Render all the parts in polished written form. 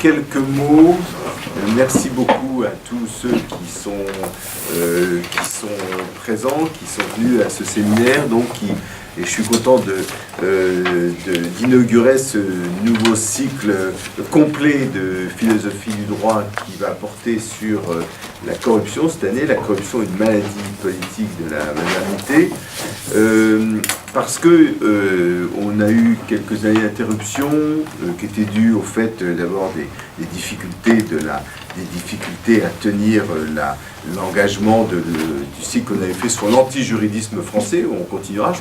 quelques mots. Merci beaucoup à tous ceux qui sont présents, qui sont venus à ce séminaire. Donc, et je suis content d'inaugurer ce nouveau cycle complet de philosophie du droit qui va porter sur la corruption cette année. La corruption est une maladie politique de la modernité. Parce que on a eu quelques années d'interruption qui étaient dues au fait d'avoir des difficultés à tenir l'engagement du cycle qu'on avait fait sur l'antijuridisme français. On continuera, je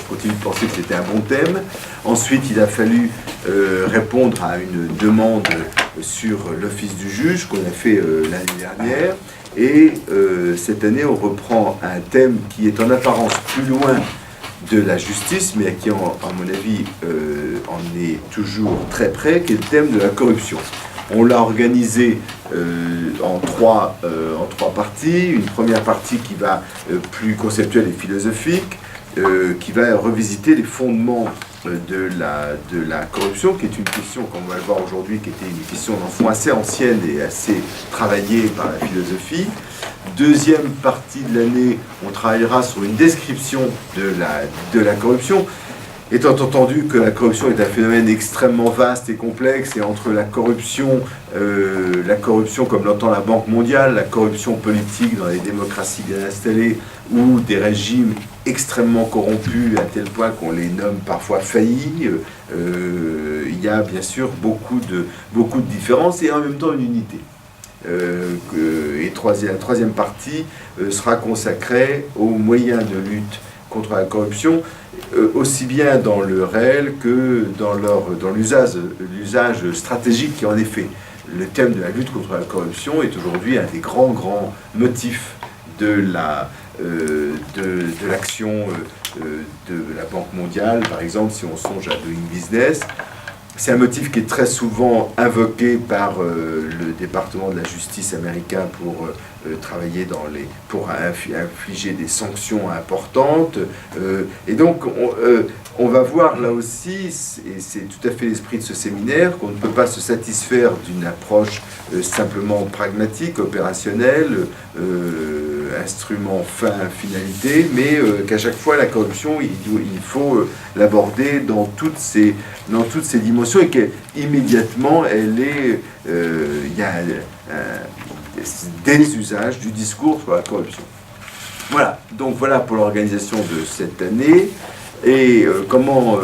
continue de penser que c'était un bon thème. Ensuite, il a fallu répondre à une demande sur l'office du juge qu'on a fait l'année dernière. Et cette année, on reprend un thème qui est en apparence plus loin de la justice, mais qui, à mon avis, en est toujours très près, qui est le thème de la corruption. On l'a organisé en trois parties. Une première partie qui va plus conceptuelle et philosophique, qui va revisiter les fondements de la corruption, qui est une question, comme on va le voir aujourd'hui, qui était une question dans le fond assez ancienne et assez travaillée par la philosophie. Deuxième partie de l'année, on travaillera sur une description de la corruption, étant entendu que la corruption est un phénomène extrêmement vaste et complexe, et entre la corruption comme l'entend la Banque mondiale, la corruption politique dans les démocraties bien installées, ou des régimes extrêmement corrompus à tel point qu'on les nomme parfois faillis, il y a bien sûr beaucoup de différences et en même temps une unité. Et la troisième partie sera consacrée aux moyens de lutte contre la corruption, aussi bien dans le réel que dans l'usage stratégique qui en est fait. Le thème de la lutte contre la corruption est aujourd'hui un des grands motifs de l'action de la Banque mondiale. Par exemple, si on songe à Doing Business, c'est un motif qui est très souvent invoqué par le département de la justice américain pour travailler pour infliger des sanctions importantes. Et donc, on va voir là aussi, et c'est tout à fait l'esprit de ce séminaire, qu'on ne peut pas se satisfaire d'une approche simplement pragmatique, opérationnelle, instrument fin, finalité, mais qu'à chaque fois la corruption, il faut l'aborder dans toutes ses dimensions, et qu'immédiatement il y a des usages du discours sur la corruption. Voilà, donc voilà pour l'organisation de cette année. Et comment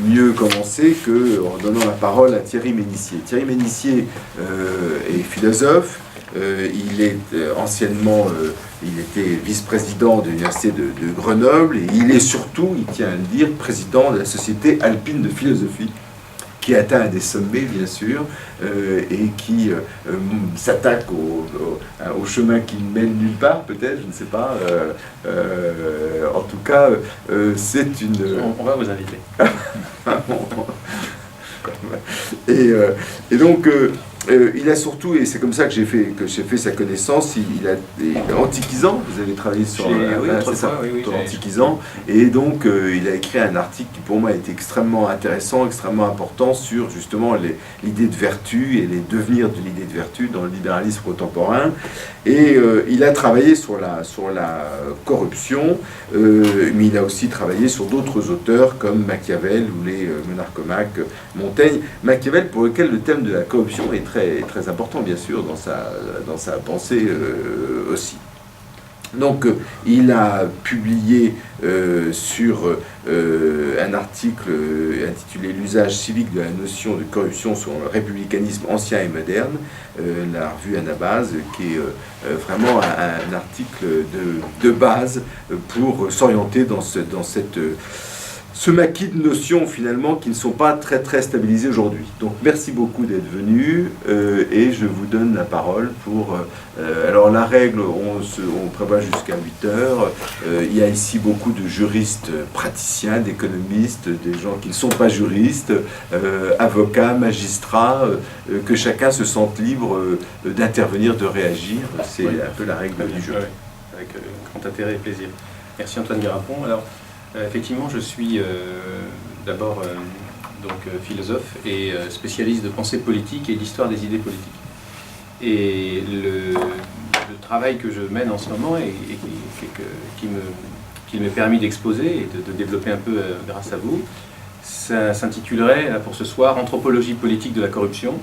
mieux commencer qu'en donnant la parole à Thierry Ménissier. Thierry Ménissier est philosophe. Il est anciennement, il était vice-président de l'université de Grenoble, et il est surtout, il tient à le dire, président de la Société alpine de philosophie, qui atteint des sommets, bien sûr, et qui s'attaque au chemin qui ne mène nulle part, peut-être, je ne sais pas. En tout cas, c'est une... On va vous inviter. Et donc, il a surtout, et c'est comme ça que j'ai fait sa connaissance, il est antiquisant. Vous avez travaillé sur antiquisant, et donc il a écrit un article qui pour moi était extrêmement intéressant, extrêmement important sur justement l'idée de vertu et les devenirs de l'idée de vertu dans le libéralisme contemporain. Et il a travaillé sur la corruption, mais il a aussi travaillé sur d'autres auteurs comme Machiavel ou les monarchomaques Montaigne. Machiavel, pour lequel le thème de la corruption est très important, bien sûr, dans sa pensée aussi. Donc, il a publié sur un article intitulé « L'usage civique de la notion de corruption sur le républicanisme ancien et moderne », la revue Anabase, qui est vraiment un article de base pour s'orienter dans ce maquis de notions finalement qui ne sont pas très stabilisées aujourd'hui. Donc merci beaucoup d'être venus et je vous donne la parole pour... alors la règle, on prévoit jusqu'à 8 heures. Il y a ici beaucoup de juristes praticiens, d'économistes, des gens qui ne sont pas juristes, avocats, magistrats, que chacun se sente libre d'intervenir, de réagir. C'est un peu la règle du jeu. Avec grand intérêt et plaisir. Merci Antoine Garapon. Alors, effectivement, je suis d'abord donc philosophe et spécialiste de pensée politique et d'histoire des idées politiques. Et le travail que je mène en ce moment et qui m'est permis d'exposer et de développer un peu grâce à vous, ça s'intitulerait pour ce soir « Anthropologie politique de la corruption ».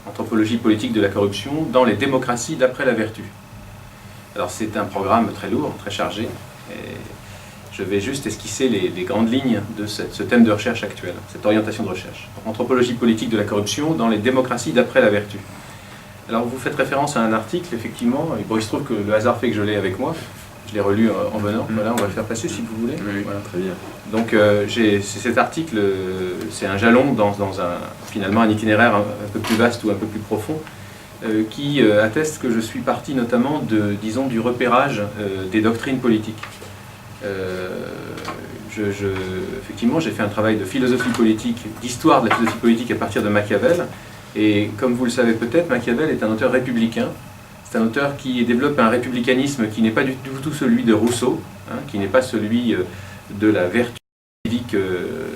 Anthropologie politique de la corruption dans les démocraties d'après la vertu. Alors c'est un programme très lourd, très chargé, et je vais juste esquisser les grandes lignes de ce thème de recherche actuel, cette orientation de recherche. Anthropologie politique de la corruption dans les démocraties d'après la vertu. Alors vous faites référence à un article, effectivement, et bon, il se trouve que le hasard fait que je l'ai avec moi, je l'ai relu en venant, voilà, on va le faire passer si vous voulez. Oui, voilà. très bien. Donc cet article, c'est un jalon dans finalement un itinéraire un peu plus vaste ou un peu plus profond, qui atteste que je suis parti notamment disons, du repérage des doctrines politiques. Effectivement, j'ai fait un travail de philosophie politique, d'histoire de la philosophie politique à partir de Machiavel, et comme vous le savez peut-être, Machiavel est un auteur républicain. C'est un auteur qui développe un républicanisme qui n'est pas du tout celui de Rousseau, hein, qui n'est pas celui de la vertu civique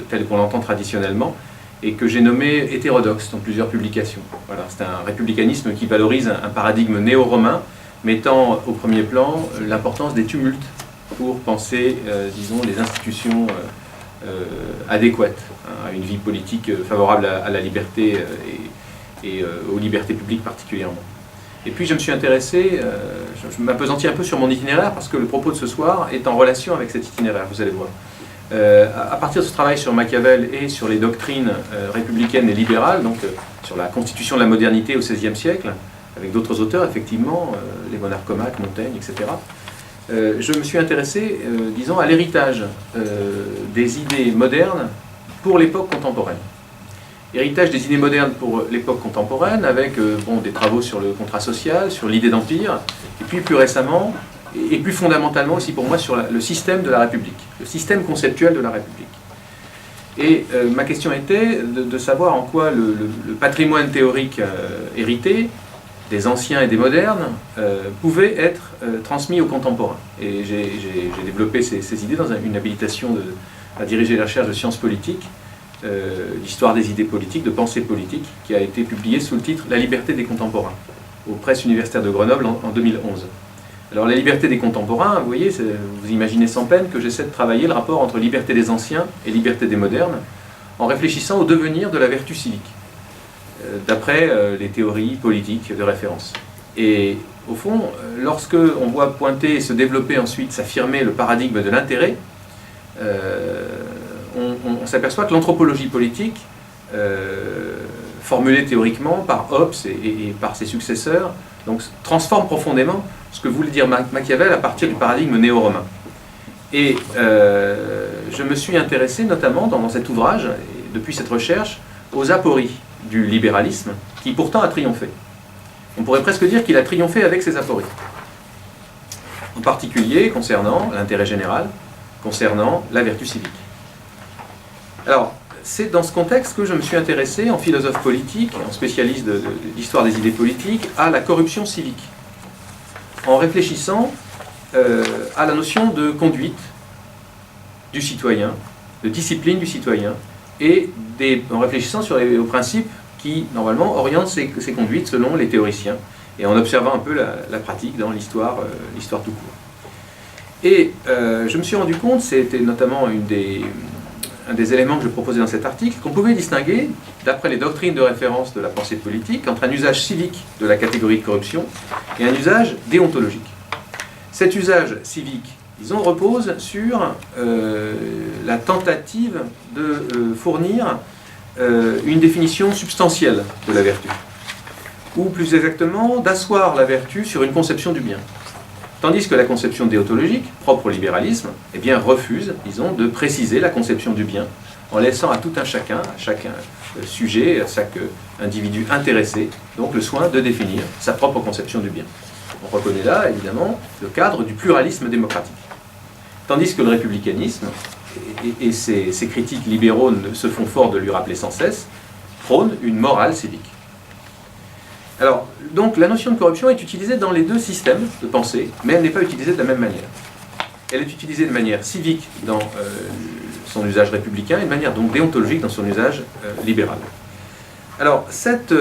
telle qu'on l'entend traditionnellement, et que j'ai nommé hétérodoxe dans plusieurs publications. Voilà, c'est un républicanisme qui valorise un paradigme néo-romain, mettant au premier plan l'importance des tumultes pour penser, disons, les institutions adéquates à une vie politique favorable à la liberté et aux libertés publiques particulièrement. Et puis je me suis intéressé, je m'appesantis un peu sur mon itinéraire parce que le propos de ce soir est en relation avec cet itinéraire, vous allez voir. À partir de ce travail sur Machiavel et sur les doctrines républicaines et libérales, donc sur la constitution de la modernité au XVIe siècle, avec d'autres auteurs, effectivement, les Monarchomaques, Montaigne, etc., je me suis intéressé, disons, à l'héritage des idées modernes pour l'époque contemporaine. Héritage des idées modernes pour l'époque contemporaine, avec des travaux sur le contrat social, sur l'idée d'empire, et puis plus récemment, et plus fondamentalement aussi pour moi, sur le système de la République, le système conceptuel de la République. Et ma question était de savoir en quoi le patrimoine théorique hérité des anciens et des modernes pouvait être transmis aux contemporains. Et j'ai développé ces idées dans une habilitation à diriger la recherche de sciences politiques, d'histoire des idées politiques, de pensée politique, qui a été publiée sous le titre « La liberté des contemporains » aux presses universitaires de Grenoble en 2011. Alors la liberté des contemporains, vous voyez, vous imaginez sans peine que j'essaie de travailler le rapport entre liberté des anciens et liberté des modernes, en réfléchissant au devenir de la vertu civique, d'après les théories politiques de référence. Et au fond, lorsque on voit pointer et se développer ensuite, s'affirmer le paradigme de l'intérêt, on s'aperçoit que l'anthropologie politique, formulée théoriquement par Hobbes et par ses successeurs, donc, transforme profondément ce que voulait dire Machiavel à partir du paradigme néo-romain. Et je me suis intéressé notamment dans cet ouvrage, et depuis cette recherche, aux apories du libéralisme, qui pourtant a triomphé. On pourrait presque dire qu'il a triomphé avec ses apories. En particulier concernant l'intérêt général, concernant la vertu civique. Alors, c'est dans ce contexte que je me suis intéressé, en philosophe politique, en spécialiste de l'histoire des idées politiques, à la corruption civique, en réfléchissant à la notion de conduite du citoyen, de discipline du citoyen, et en réfléchissant aux principes qui, normalement, orientent ces conduites selon les théoriciens, et en observant un peu la pratique dans l'histoire tout court. Et je me suis rendu compte, c'était notamment un des éléments que je proposais dans cet article, qu'on pouvait distinguer, d'après les doctrines de référence de la pensée politique, entre un usage civique de la catégorie de corruption et un usage déontologique. Cet usage civique, disons, repose sur la tentative de fournir une définition substantielle de la vertu, ou plus exactement, d'asseoir la vertu sur une conception du bien. Tandis que la conception déontologique, propre au libéralisme, eh bien, refuse, disons, de préciser la conception du bien, en laissant à tout un chacun, à chaque sujet, à chaque individu intéressé, donc le soin de définir sa propre conception du bien. On reconnaît là, évidemment, le cadre du pluralisme démocratique. Tandis que le républicanisme, et ses critiques libéraux se font fort de lui rappeler sans cesse, prône une morale civique. Alors, donc, la notion de corruption est utilisée dans les deux systèmes de pensée, mais elle n'est pas utilisée de la même manière. Elle est utilisée de manière civique dans son usage républicain et de manière donc déontologique dans son usage libéral. Alors, cette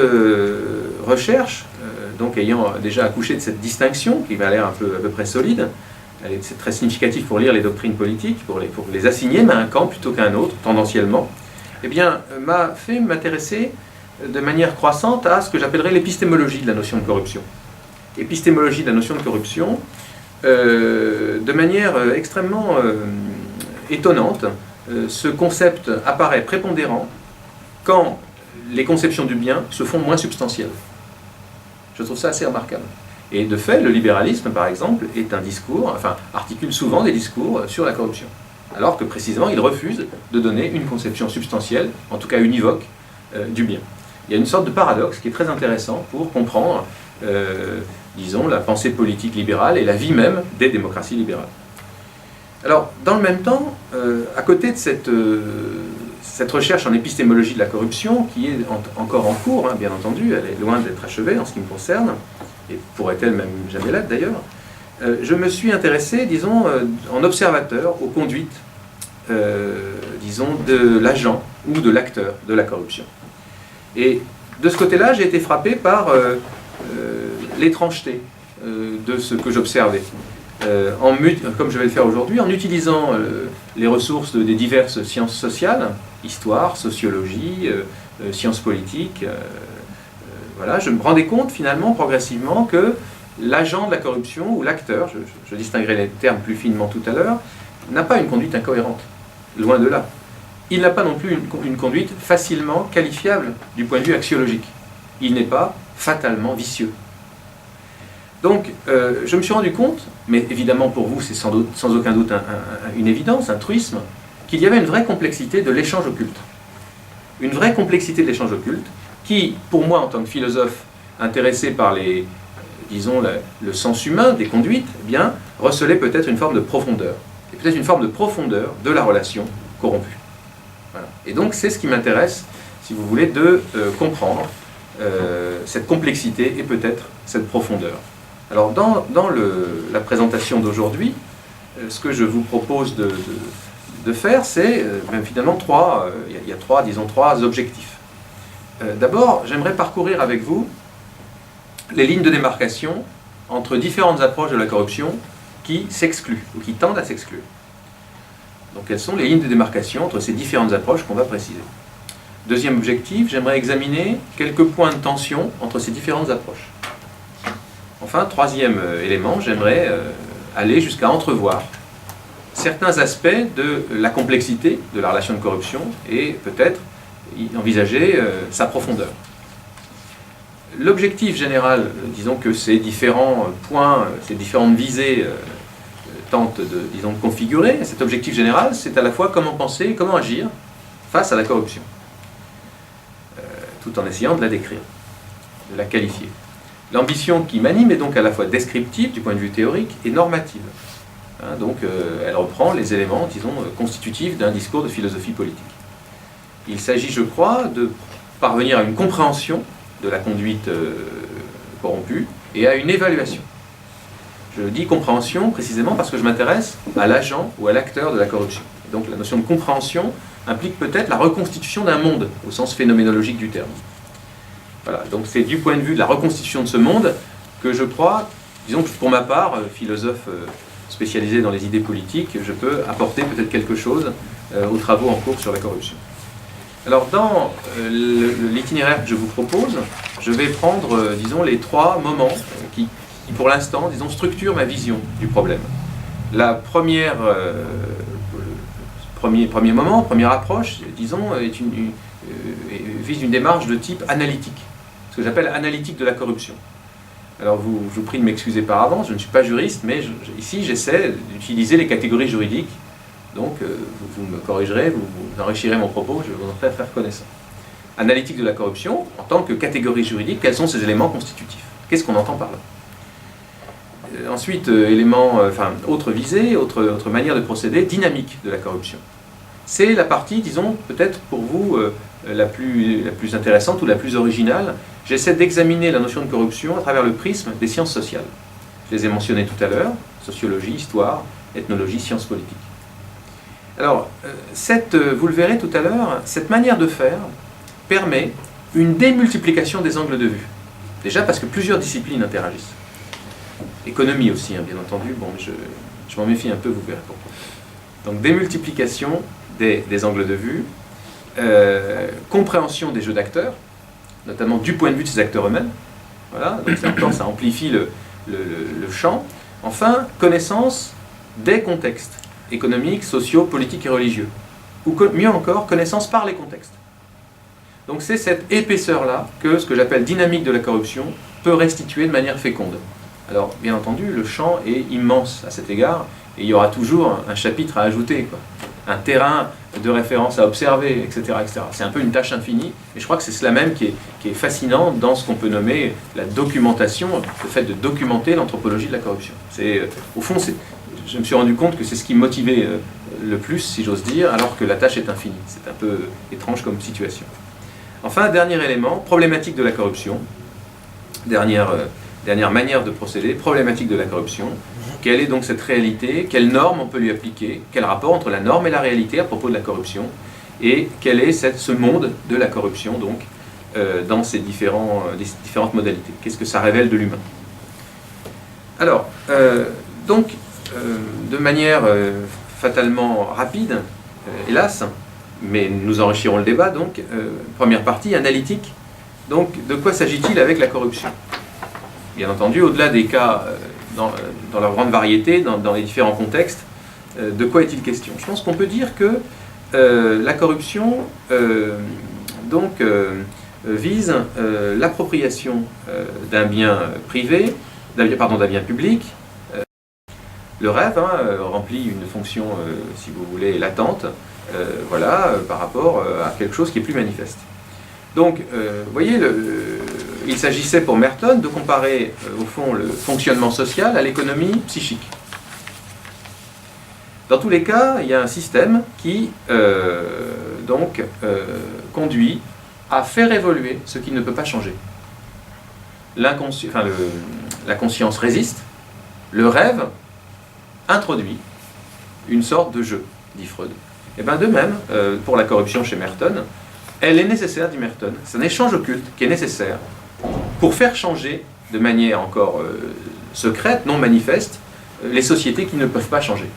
recherche, donc ayant déjà accouché de cette distinction, qui m'a l'air à peu près solide, c'est très significatif pour lire les doctrines politiques, pour les assigner à un camp plutôt qu'à un autre, tendanciellement, eh bien, m'a fait m'intéresser de manière croissante à ce que j'appellerais l'épistémologie de la notion de corruption. Épistémologie de la notion de corruption, de manière extrêmement étonnante, ce concept apparaît prépondérant quand les conceptions du bien se font moins substantielles. Je trouve ça assez remarquable. Et de fait, le libéralisme, par exemple, est un discours, enfin, articule souvent des discours sur la corruption. Alors que précisément, il refuse de donner une conception substantielle, en tout cas univoque, du bien. Il y a une sorte de paradoxe qui est très intéressant pour comprendre, disons, la pensée politique libérale et la vie même des démocraties libérales. Alors, dans le même temps, à côté de cette recherche en épistémologie de la corruption, qui est encore en cours, hein, bien entendu, elle est loin d'être achevée en ce qui me concerne, et pourrait-elle même jamais l'être d'ailleurs, je me suis intéressé, disons, en observateur aux conduites, disons, de l'agent ou de l'acteur de la corruption. Et de ce côté-là, j'ai été frappé par l'étrangeté de ce que j'observais. Comme je vais le faire aujourd'hui, en utilisant les ressources des diverses sciences sociales, histoire, sociologie, sciences politiques, voilà, je me rendais compte finalement progressivement que l'agent de la corruption ou l'acteur, je distinguerai les termes plus finement tout à l'heure, n'a pas une conduite incohérente, loin de là. Il n'a pas non plus une conduite facilement qualifiable du point de vue axiologique. Il n'est pas fatalement vicieux. Donc, je me suis rendu compte, mais évidemment pour vous c'est sans aucun doute une évidence, un truisme, qu'il y avait une vraie complexité de l'échange occulte. Une vraie complexité de l'échange occulte qui, pour moi en tant que philosophe intéressé par disons, le sens humain des conduites, eh bien, recelait peut-être une forme de profondeur. Et peut-être une forme de profondeur de la relation corrompue. Voilà. Et donc c'est ce qui m'intéresse, si vous voulez, de comprendre cette complexité et peut-être cette profondeur. Alors dans la présentation d'aujourd'hui, ce que je vous propose de faire, c'est finalement il y a trois objectifs. D'abord, j'aimerais parcourir avec vous les lignes de démarcation entre différentes approches de la corruption qui s'excluent ou qui tendent à s'exclure. Donc quelles sont les lignes de démarcation entre ces différentes approches qu'on va préciser. Deuxième objectif, j'aimerais examiner quelques points de tension entre ces différentes approches. Enfin, troisième élément, j'aimerais aller jusqu'à entrevoir certains aspects de la complexité de la relation de corruption et peut-être envisager sa profondeur. L'objectif général, disons que ces différents points, ces différentes visées tentent de configurer, cet objectif général, c'est à la fois comment penser, comment agir face à la corruption, tout en essayant de la décrire, de la qualifier. L'ambition qui m'anime est donc à la fois descriptive du point de vue théorique et normative. Hein, donc elle reprend les éléments, disons, constitutifs d'un discours de philosophie politique. Il s'agit, je crois, de parvenir à une compréhension de la conduite corrompue et à une évaluation. Je dis compréhension précisément parce que je m'intéresse à l'agent ou à l'acteur de la corruption. Et donc la notion de compréhension implique peut-être la reconstitution d'un monde au sens phénoménologique du terme. Voilà, donc c'est du point de vue de la reconstitution de ce monde que je crois, disons que pour ma part, philosophe spécialisé dans les idées politiques, je peux apporter peut-être quelque chose aux travaux en cours sur la corruption. Alors dans l'itinéraire que je vous propose, je vais prendre, disons, les trois moments qui pour l'instant, disons, structurent ma vision du problème. La première, premier moment, première approche, disons, vise une démarche de type analytique, ce que j'appelle analytique de la corruption. Alors je vous prie de m'excuser par avance, je ne suis pas juriste, mais ici j'essaie d'utiliser les catégories juridiques. Donc vous me corrigerez, vous enrichirez mon propos, je vous en ferai faire connaissance. Analytique de la corruption, en tant que catégorie juridique, quels sont ces éléments constitutifs? Qu'est-ce qu'on entend par là? Ensuite, autre visée, autre manière de procéder, dynamique de la corruption. C'est la partie, disons, peut-être pour vous la plus intéressante ou la plus originale. J'essaie d'examiner la notion de corruption à travers le prisme des sciences sociales. Je les ai mentionnées tout à l'heure, sociologie, histoire, ethnologie, sciences politiques. Alors, vous le verrez tout à l'heure, cette manière de faire permet une démultiplication des angles de vue. Déjà parce que plusieurs disciplines interagissent. Économie aussi, hein, bien entendu. Bon, je m'en méfie un peu, vous verrez pourquoi. Donc, démultiplication des angles de vue, compréhension des jeux d'acteurs, notamment du point de vue de ces acteurs eux-mêmes. Voilà, donc ça amplifie le champ. Enfin, connaissance des contextes économiques, sociaux, politiques et religieux. Ou mieux encore, connaissance par les contextes. Donc c'est cette épaisseur-là que ce que j'appelle dynamique de la corruption peut restituer de manière féconde. Alors, bien entendu, le champ est immense à cet égard, et il y aura toujours un chapitre à ajouter, quoi. Un terrain de référence à observer, etc., etc. C'est un peu une tâche infinie, et je crois que c'est cela même qui est fascinant dans ce qu'on peut nommer la documentation, le fait de documenter l'anthropologie de la corruption. Au fond, je me suis rendu compte que c'est ce qui me motivait le plus, si j'ose dire, alors que la tâche est infinie. C'est un peu étrange comme situation. Enfin, dernier élément, problématique de la corruption. Dernière manière de procéder, problématique de la corruption. Quelle est donc cette réalité? Quelles normes on peut lui appliquer? Quel rapport entre la norme et la réalité à propos de la corruption? Et quel est ce monde de la corruption, donc, dans ces différentes modalités? Qu'est-ce que ça révèle de l'humain? Alors, de manière fatalement rapide, hélas, mais nous enrichirons le débat, donc, première partie, analytique. Donc, de quoi s'agit-il avec la corruption? Bien entendu, au-delà des cas dans leur grande variété, dans les différents contextes, de quoi est-il question? Je pense qu'on peut dire que la corruption vise l'appropriation d'un bien privé, d'un bien public. Le rêve remplit une fonction, si vous voulez, latente, par rapport à quelque chose qui est plus manifeste. Donc, vous voyez, il s'agissait pour Merton de comparer, au fond, le fonctionnement social à l'économie psychique. Dans tous les cas, il y a un système qui, conduit à faire évoluer ce qui ne peut pas changer. La conscience résiste, le rêve introduit une sorte de jeu, dit Freud. Et bien de même, pour la corruption chez Merton, elle est nécessaire, dit Merton. C'est un échange occulte qui est nécessaire pour faire changer de manière encore secrète, non manifeste, les sociétés qui ne peuvent pas changer.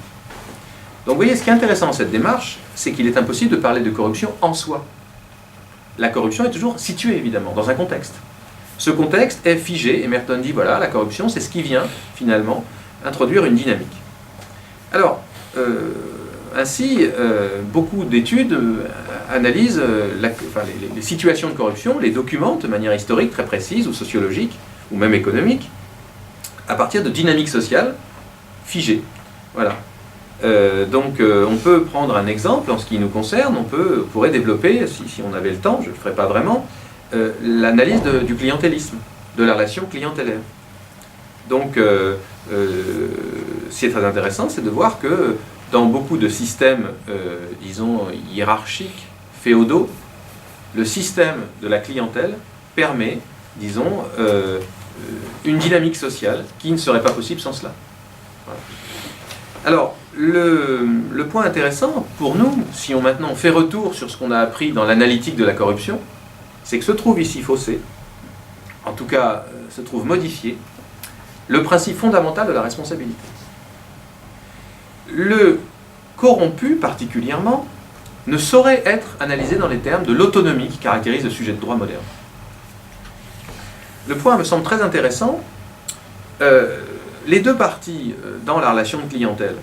Donc vous voyez, ce qui est intéressant dans cette démarche, c'est qu'il est impossible de parler de corruption en soi. La corruption est toujours située, évidemment, dans un contexte. Ce contexte est figé, et Merton dit, voilà, la corruption, c'est ce qui vient, finalement, introduire une dynamique. Alors, ainsi, beaucoup d'études analysent les situations de corruption, les documentent de manière historique très précise, ou sociologique, ou même économique, à partir de dynamiques sociales figées. Voilà. On peut prendre un exemple en ce qui nous concerne, on pourrait développer, si on avait le temps, je ne le ferai pas vraiment, l'analyse du clientélisme, de la relation clientélaire. Donc, ce qui est très intéressant, c'est de voir que dans beaucoup de systèmes, disons, hiérarchiques, féodaux, le système de la clientèle permet, disons, une dynamique sociale qui ne serait pas possible sans cela. Voilà. Alors, le point intéressant pour nous, si maintenant on fait retour sur ce qu'on a appris dans l'analytique de la corruption, c'est que se trouve ici faussé, en tout cas se trouve modifié, le principe fondamental de la responsabilité. Le corrompu, particulièrement, ne saurait être analysé dans les termes de l'autonomie qui caractérise le sujet de droit moderne. Le point me semble très intéressant. Les deux parties dans la relation de clientèle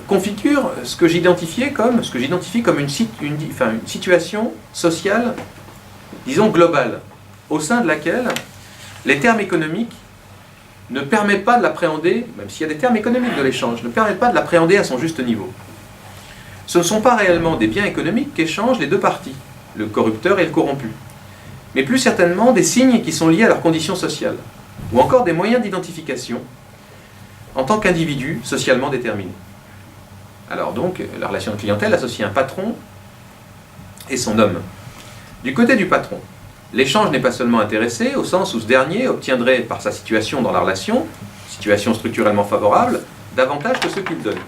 configurent ce que j'identifie comme une situation sociale, disons globale, au sein de laquelle les termes économiques ne permettent pas de l'appréhender, même s'il y a des termes économiques de l'échange, ne permettent pas de l'appréhender à son juste niveau. Ce ne sont pas réellement des biens économiques qu'échangent les deux parties, le corrupteur et le corrompu, mais plus certainement des signes qui sont liés à leurs conditions sociales, ou encore des moyens d'identification en tant qu'individu socialement déterminé. Alors donc, la relation de clientèle associe un patron et son homme. Du côté du patron, l'échange n'est pas seulement intéressé, au sens où ce dernier obtiendrait, par sa situation dans la relation, situation structurellement favorable, davantage que ce qu'il donne.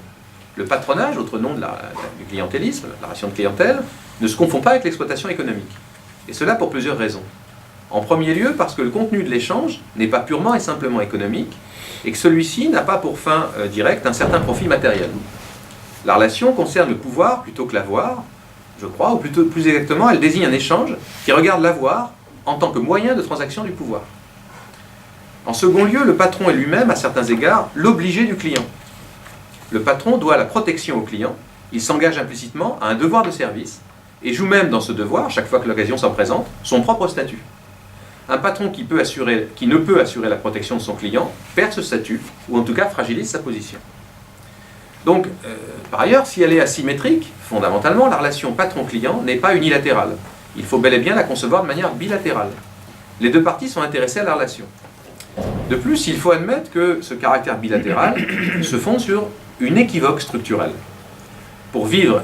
Le patronage, autre nom du clientélisme, la relation de clientèle, ne se confond pas avec l'exploitation économique. Et cela pour plusieurs raisons. En premier lieu, parce que le contenu de l'échange n'est pas purement et simplement économique, et que celui-ci n'a pas pour fin directe un certain profit matériel. La relation concerne le pouvoir plutôt que l'avoir, je crois, ou plutôt plus exactement, elle désigne un échange qui regarde l'avoir en tant que moyen de transaction du pouvoir. En second lieu, le patron est lui-même, à certains égards, l'obligé du client. Le patron doit la protection au client, il s'engage implicitement à un devoir de service, et joue même dans ce devoir, chaque fois que l'occasion s'en présente, son propre statut. Un patron qui ne peut assurer la protection de son client perd ce statut, ou en tout cas fragilise sa position. Donc, par ailleurs, si elle est asymétrique, fondamentalement, la relation patron-client n'est pas unilatérale. Il faut bel et bien la concevoir de manière bilatérale. Les deux parties sont intéressées à la relation. De plus, il faut admettre que ce caractère bilatéral se fonde sur une équivoque structurelle. Pour vivre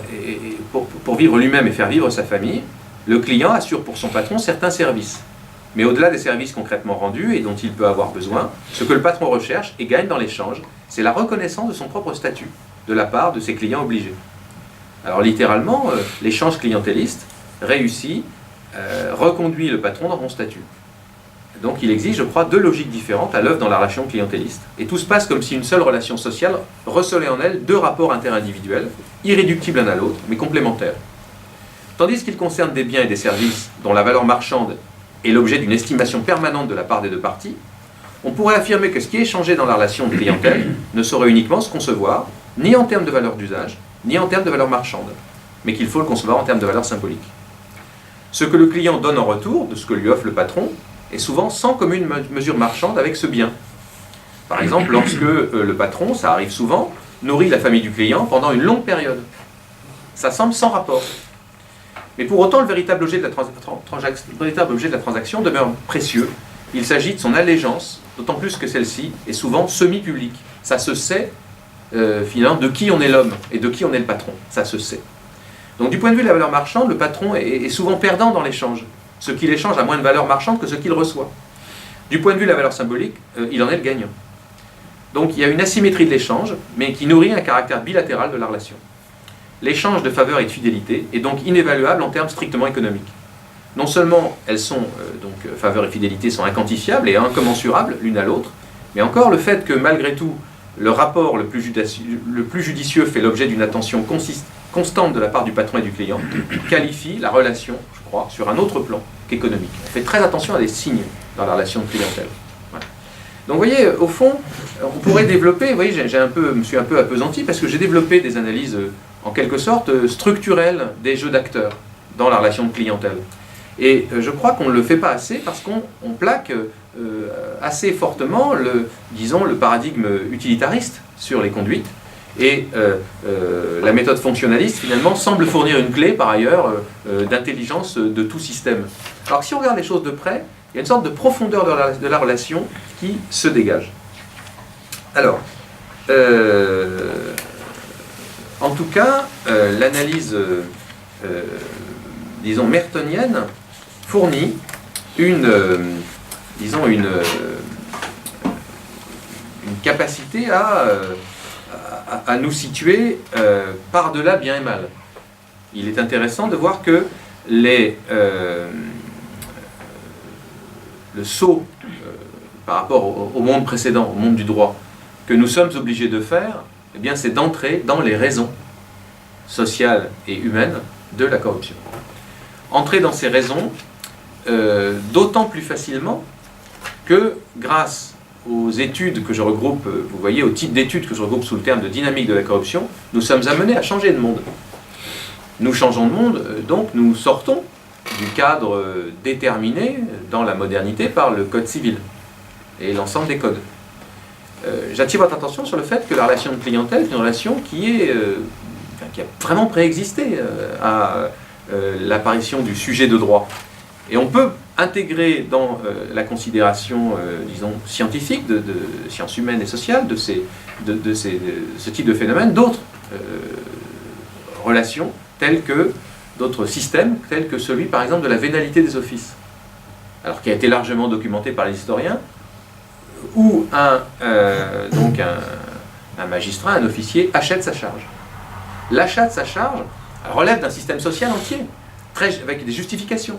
lui-même et faire vivre sa famille, le client assure pour son patron certains services. Mais au-delà des services concrètement rendus et dont il peut avoir besoin, ce que le patron recherche et gagne dans l'échange, c'est la reconnaissance de son propre statut, de la part de ses clients obligés. Alors littéralement, l'échange clientéliste réussit, reconduit le patron dans son statut. Donc il existe, je crois, deux logiques différentes à l'œuvre dans la relation clientéliste. Et tout se passe comme si une seule relation sociale recelait en elle deux rapports interindividuels, irréductibles l'un à l'autre, mais complémentaires. Tandis qu'il concerne des biens et des services dont la valeur marchande est l'objet d'une estimation permanente de la part des deux parties, on pourrait affirmer que ce qui est échangé dans la relation de clientèle ne saurait uniquement se concevoir ni en termes de valeur d'usage, ni en termes de valeur marchande, mais qu'il faut le concevoir en termes de valeur symbolique. Ce que le client donne en retour de ce que lui offre le patron est souvent sans commune mesure marchande avec ce bien. Par exemple, lorsque le patron, ça arrive souvent, nourrit la famille du client pendant une longue période. Ça semble sans rapport. Mais pour autant, le véritable objet de la transaction demeure précieux. Il s'agit de son allégeance, d'autant plus que celle-ci est souvent semi-publique. Ça se sait, finalement, de qui on est l'homme et de qui on est le patron. Ça se sait. Donc du point de vue de la valeur marchande, le patron est souvent perdant dans l'échange. Ce qu'il échange a moins de valeur marchande que ce qu'il reçoit. Du point de vue de la valeur symbolique, il en est le gagnant. Donc il y a une asymétrie de l'échange, mais qui nourrit un caractère bilatéral de la relation. L'échange de faveur et de fidélité est donc inévaluable en termes strictement économiques. Non seulement elles sont, faveur et fidélité sont inquantifiables et incommensurables l'une à l'autre, mais encore le fait que malgré tout, le rapport le plus judicieux fait l'objet d'une attention constante de la part du patron et du client, qualifie la relation, je crois, sur un autre plan qu'économique. On fait très attention à des signes dans la relation de clientèle. Voilà. Donc vous voyez, au fond, on pourrait développer, vous voyez, je me suis un peu appesanti parce que j'ai développé des analyses en quelque sorte structurelles des jeux d'acteurs dans la relation de clientèle. Et je crois qu'on ne le fait pas assez parce qu'on plaque assez fortement le paradigme utilitariste sur les conduites. Et la méthode fonctionnaliste, finalement, semble fournir une clé, par ailleurs, d'intelligence de tout système. Alors si on regarde les choses de près, il y a une sorte de profondeur de la relation qui se dégage. Alors, en tout cas, l'analyse, disons, mertonienne fournit une capacité à nous situer par-delà bien et mal. Il est intéressant de voir que le saut par rapport au monde précédent, au monde du droit, que nous sommes obligés de faire, eh bien, c'est d'entrer dans les raisons sociales et humaines de la corruption. Entrer dans ces raisons d'autant plus facilement que grâce aux études que je regroupe, vous voyez, au type d'études que je regroupe sous le terme de dynamique de la corruption, nous sommes amenés à changer de monde. Nous changeons de monde, donc nous sortons du cadre déterminé dans la modernité par le code civil et l'ensemble des codes. J'attire votre attention sur le fait que la relation de clientèle est une relation qui a vraiment préexisté à l'apparition du sujet de droit. Et on peut intégrer dans la considération, disons, scientifique, de sciences humaines et sociales, de ce type de phénomène, d'autres relations, d'autres systèmes, tels que celui, par exemple, de la vénalité des offices. Alors, qui a été largement documenté par les historiens, où un magistrat, un officier, achète sa charge. l'achat de sa charge relève d'un système social entier, avec des justifications.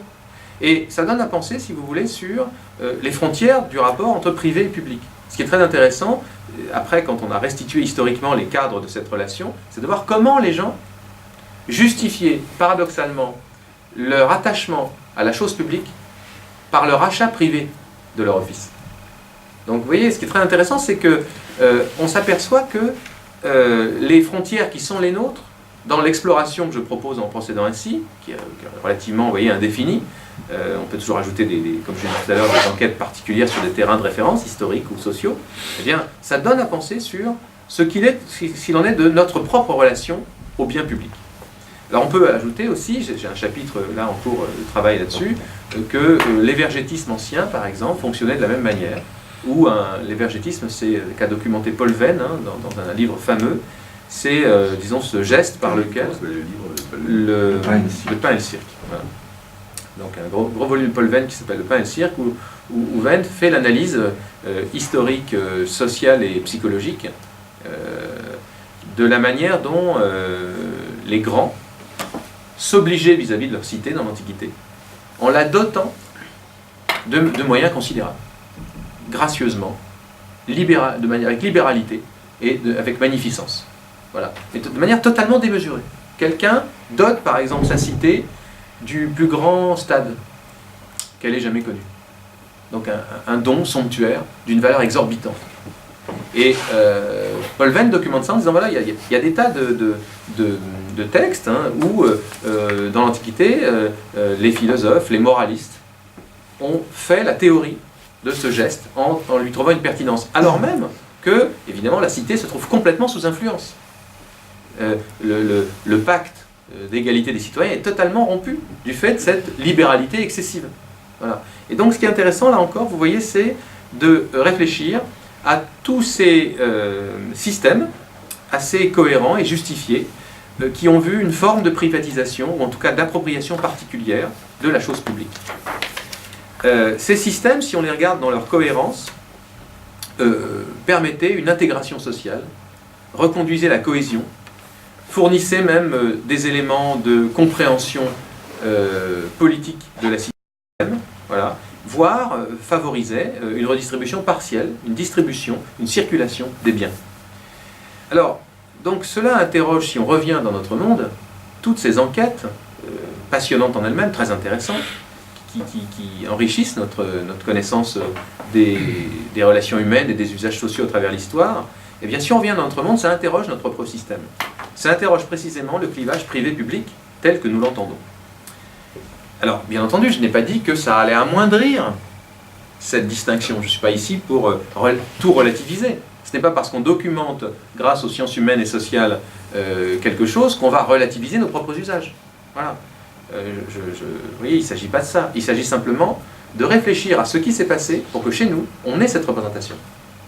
Et ça donne à penser, si vous voulez, sur les frontières du rapport entre privé et public. Ce qui est très intéressant, après, quand on a restitué historiquement les cadres de cette relation, c'est de voir comment les gens justifiaient, paradoxalement, leur attachement à la chose publique par leur achat privé de leur office. Donc vous voyez, ce qui est très intéressant, c'est que on s'aperçoit que les frontières qui sont les nôtres, dans l'exploration que je propose en procédant ainsi, qui est relativement, vous voyez, indéfinie, on peut toujours ajouter, comme je l'ai dit tout à l'heure, des enquêtes particulières sur des terrains de référence, historiques ou sociaux, eh bien, ça donne à penser sur s'il en est de notre propre relation au bien public. Alors on peut ajouter aussi, j'ai un chapitre là en cours de travail là-dessus, que l'évergétisme ancien, par exemple, fonctionnait de la même manière, où l'évergétisme, c'est qu'a documenté Paul Venn dans un livre fameux, c'est, disons, ce geste par lequel le pain et le cirque. Voilà. Donc un gros volume de Paul Venn qui s'appelle Le pain et le cirque, où Venn fait l'analyse historique, sociale et psychologique de la manière dont les grands s'obligeaient vis-à-vis de leur cité dans l'Antiquité, en la dotant de moyens considérables, gracieusement, avec libéralité et avec magnificence. Voilà. Mais de manière totalement démesurée. Quelqu'un dote par exemple sa cité du plus grand stade qu'elle ait jamais connu. Donc un don somptuaire d'une valeur exorbitante. Et Paul Venn documente ça en disant voilà, il y a des tas de textes où dans l'Antiquité, les philosophes, les moralistes ont fait la théorie de ce geste en lui trouvant une pertinence. Alors même que, évidemment, la cité se trouve complètement sous influence. Le pacte d'égalité des citoyens est totalement rompu du fait de cette libéralité excessive. Voilà. Et donc ce qui est intéressant là encore, vous voyez, c'est de réfléchir à tous ces systèmes assez cohérents et justifiés qui ont vu une forme de privatisation, ou en tout cas d'appropriation particulière de la chose publique. Ces systèmes, si on les regarde dans leur cohérence, permettaient une intégration sociale, reconduisaient la cohésion, fournissaient même des éléments de compréhension politique de la cité, voilà, voire favorisaient une redistribution partielle, une distribution, une circulation des biens. Alors, donc cela interroge, si on revient dans notre monde, toutes ces enquêtes, passionnantes en elles-mêmes, très intéressantes, qui enrichissent notre connaissance des relations humaines et des usages sociaux à travers l'histoire, et bien si on revient dans notre monde, ça interroge notre propre système. Ça interroge précisément le clivage privé-public tel que nous l'entendons. Alors, bien entendu, je n'ai pas dit que ça allait amoindrir cette distinction. Je ne suis pas ici pour tout relativiser. Ce n'est pas parce qu'on documente, grâce aux sciences humaines et sociales, quelque chose qu'on va relativiser nos propres usages. Voilà. Vous voyez, il ne s'agit pas de ça. Il s'agit simplement de réfléchir à ce qui s'est passé pour que chez nous, on ait cette représentation.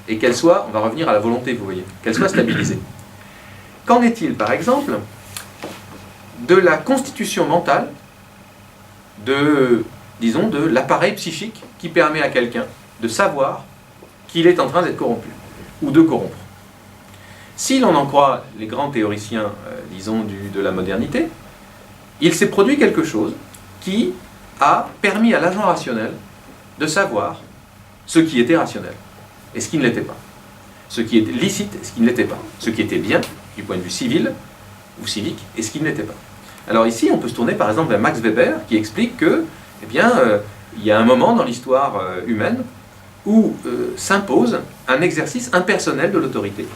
Et qu'elle soit, on va revenir à la volonté, vous voyez, qu'elle soit stabilisée. Qu'en est-il, par exemple, de la constitution mentale disons, de l'appareil psychique qui permet à quelqu'un de savoir qu'il est en train d'être corrompu, ou de corrompre. Si l'on en croit les grands théoriciens, disons, de la modernité, il s'est produit quelque chose qui a permis à l'agent rationnel de savoir ce qui était rationnel et ce qui ne l'était pas. Ce qui était licite et ce qui ne l'était pas. Ce qui était bien, du point de vue civil ou civique, et ce qui ne l'était pas. Alors ici, on peut se tourner par exemple vers Max Weber, qui explique que, eh bien, il y a un moment dans l'histoire humaine où s'impose un exercice impersonnel de l'autorité,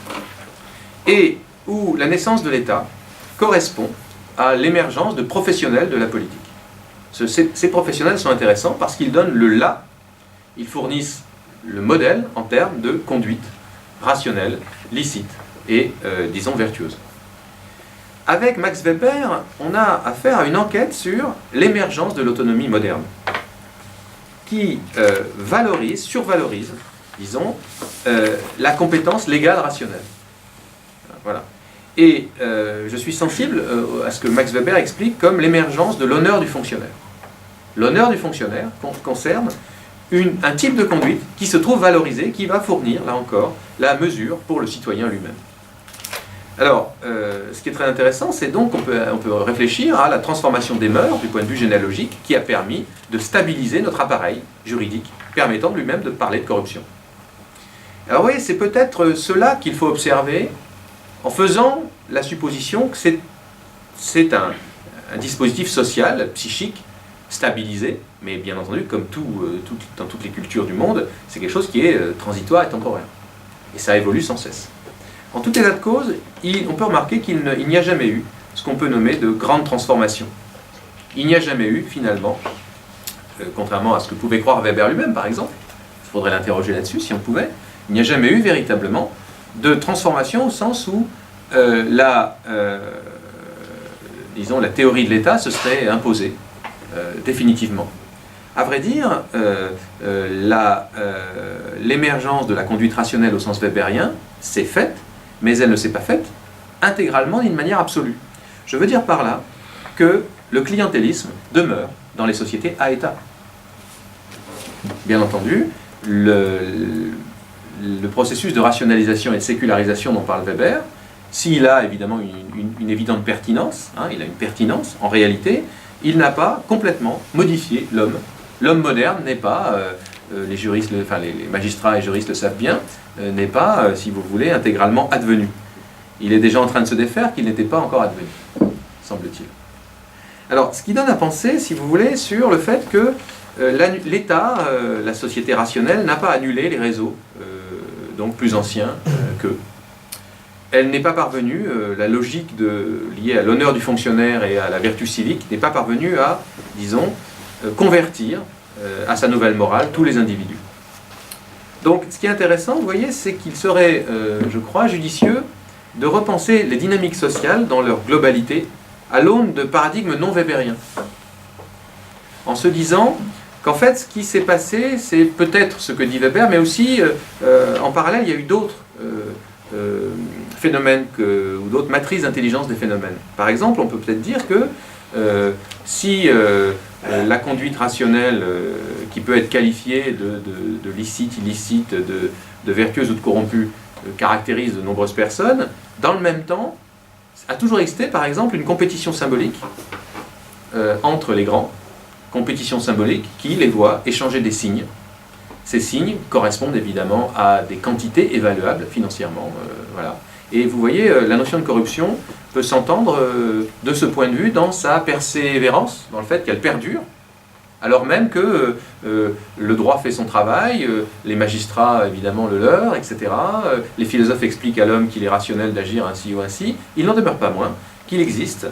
et où la naissance de l'État correspond à l'émergence de professionnels de la politique. Ces professionnels sont intéressants parce qu'ils donnent le là, ils fournissent le modèle en termes de conduite rationnelle, licite et, disons, vertueuse. Avec Max Weber, on a affaire à une enquête sur l'émergence de l'autonomie moderne, qui survalorise, disons, la compétence légale rationnelle. Voilà. Et je suis sensible à ce que Max Weber explique comme l'émergence de l'honneur du fonctionnaire. L'honneur du fonctionnaire concerne un type de conduite qui se trouve valorisé, qui va fournir, là encore, la mesure pour le citoyen lui-même. Alors, ce qui est très intéressant, c'est donc on peut réfléchir à la transformation des mœurs du point de vue généalogique qui a permis de stabiliser notre appareil juridique, permettant lui-même de parler de corruption. Alors vous voyez, c'est peut-être cela qu'il faut observer en faisant la supposition que c'est un dispositif social, psychique, stabilisé, mais bien entendu, comme dans toutes les cultures du monde, c'est quelque chose qui est transitoire et temporaire. Et ça évolue sans cesse. En tout état de cause, on peut remarquer qu'il n'y a jamais eu ce qu'on peut nommer de grande transformation. Il n'y a jamais eu, finalement, contrairement à ce que pouvait croire Weber lui-même, par exemple, il faudrait l'interroger là-dessus si on pouvait, il n'y a jamais eu véritablement de transformation au sens où disons, la théorie de l'État se serait imposée définitivement. À vrai dire, l'émergence de la conduite rationnelle au sens weberien s'est faite, mais elle ne s'est pas faite intégralement d'une manière absolue. Je veux dire par là que le clientélisme demeure dans les sociétés à État. Bien entendu, le processus de rationalisation et de sécularisation dont parle Weber, s'il a évidemment une évidente pertinence, il a une pertinence, en réalité, il n'a pas complètement modifié l'homme. L'homme moderne n'est pas, les magistrats et juristes le savent bien, n'est pas, si vous voulez, intégralement advenu. Il est déjà en train de se défaire qu'il n'était pas encore advenu, semble-t-il. Alors, ce qui donne à penser, si vous voulez, sur le fait que l'État, la société rationnelle, n'a pas annulé les réseaux, donc plus anciens qu'eux. Elle n'est pas parvenue, la logique liée à l'honneur du fonctionnaire et à la vertu civique n'est pas parvenue à, disons, convertir à sa nouvelle morale tous les individus. Donc, ce qui est intéressant, vous voyez, c'est qu'il serait, je crois, judicieux de repenser les dynamiques sociales dans leur globalité à l'aune de paradigmes non weberiens. En se disant qu'en fait, ce qui s'est passé, c'est peut-être ce que dit Weber, mais aussi, en parallèle, il y a eu d'autres phénomènes ou d'autres matrices d'intelligence des phénomènes. Par exemple, on peut peut-être dire que si la conduite rationnelle, qui peut être qualifiée de licite, illicite, de vertueuse ou de corrompue, caractérise de nombreuses personnes, dans le même temps, a toujours existé, par exemple, une compétition symbolique entre les grands, compétition symbolique qui les voit échanger des signes. Ces signes correspondent évidemment à des quantités évaluables financièrement. Voilà. Et vous voyez, la notion de corruption peut s'entendre de ce point de vue dans sa persévérance, dans le fait qu'elle perdure, alors même que le droit fait son travail, les magistrats évidemment le leur, etc. Les philosophes expliquent à l'homme qu'il est rationnel d'agir ainsi ou ainsi. Il n'en demeure pas moins qu'il existe,